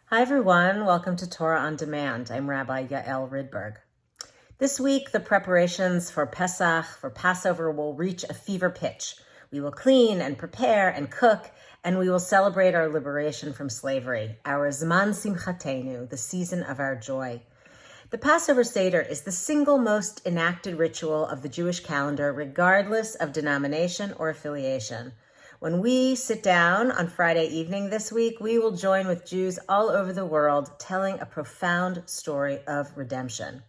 Hi everyone, welcome to Torah on Demand. I'm Rabbi Yael Ridberg. This week, the preparations for Pesach, for Passover, will reach a fever pitch. We will clean and prepare and cook, and we will celebrate our liberation from slavery, our Zman Simchatenu, the season of our joy. The Passover Seder is the single most enacted ritual of the Jewish calendar, regardless of denomination or affiliation. When we sit down on Friday evening this week, we will join with Jews all over the world telling a profound story of redemption.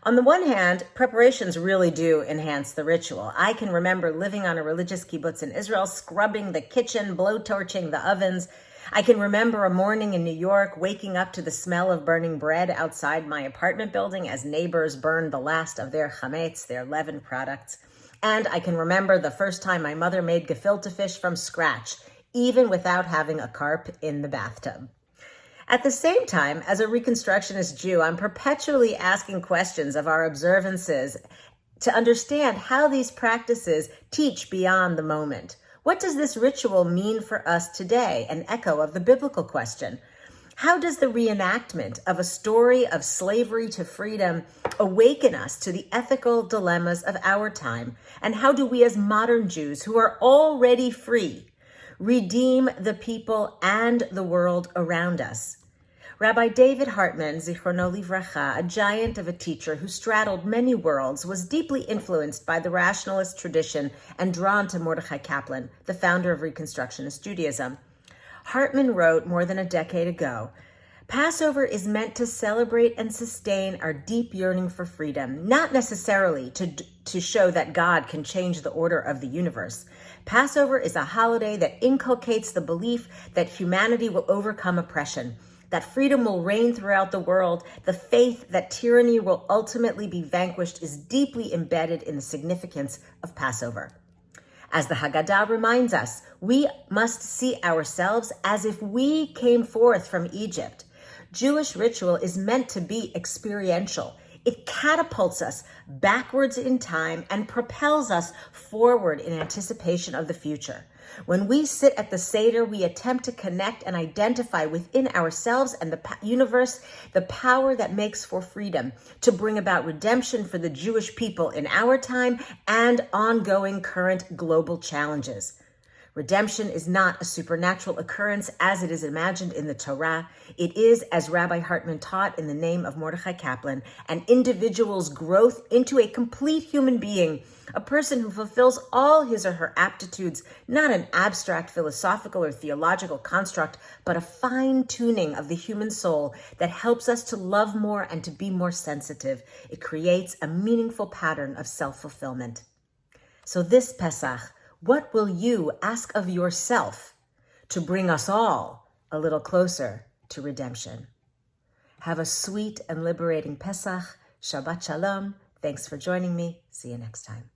On the one hand, preparations really do enhance the ritual. I can remember living on a religious kibbutz in Israel, scrubbing the kitchen, blowtorching the ovens. I can remember a morning in New York, waking up to the smell of burning bread outside my apartment building as neighbors burned the last of their chametz, their leaven products. And I can remember the first time my mother made gefilte fish from scratch, even without having a carp in the bathtub. At the same time, as a Reconstructionist Jew, I'm perpetually asking questions of our observances to understand how these practices teach beyond the moment. What does this ritual mean for us today? An echo of the biblical question. How does the reenactment of a story of slavery to freedom awaken us to the ethical dilemmas of our time? And how do we as modern Jews who are already free redeem the people and the world around us? Rabbi David Hartman, Zichrono Livracha, a giant of a teacher who straddled many worlds, was deeply influenced by the rationalist tradition and drawn to Mordechai Kaplan, the founder of Reconstructionist Judaism. Hartman wrote more than a decade ago, Passover is meant to celebrate and sustain our deep yearning for freedom, not necessarily to show that God can change the order of the universe. Passover is a holiday that inculcates the belief that humanity will overcome oppression, that freedom will reign throughout the world. The faith that tyranny will ultimately be vanquished is deeply embedded in the significance of Passover. As the Haggadah reminds us, we must see ourselves as if we came forth from Egypt. Jewish ritual is meant to be experiential. It catapults us backwards in time and propels us forward in anticipation of the future. When we sit at the Seder, we attempt to connect and identify within ourselves and the universe the power that makes for freedom, to bring about redemption for the Jewish people in our time and ongoing current global challenges. Redemption is not a supernatural occurrence as it is imagined in the Torah. It is, as Rabbi Hartman taught in the name of Mordechai Kaplan, an individual's growth into a complete human being, a person who fulfills all his or her aptitudes, not an abstract philosophical or theological construct, but a fine-tuning of the human soul that helps us to love more and to be more sensitive. It creates a meaningful pattern of self-fulfillment. So this Pesach, what will you ask of yourself to bring us all a little closer to redemption? Have a sweet and liberating Pesach. Shabbat Shalom. Thanks for joining me. See you next time.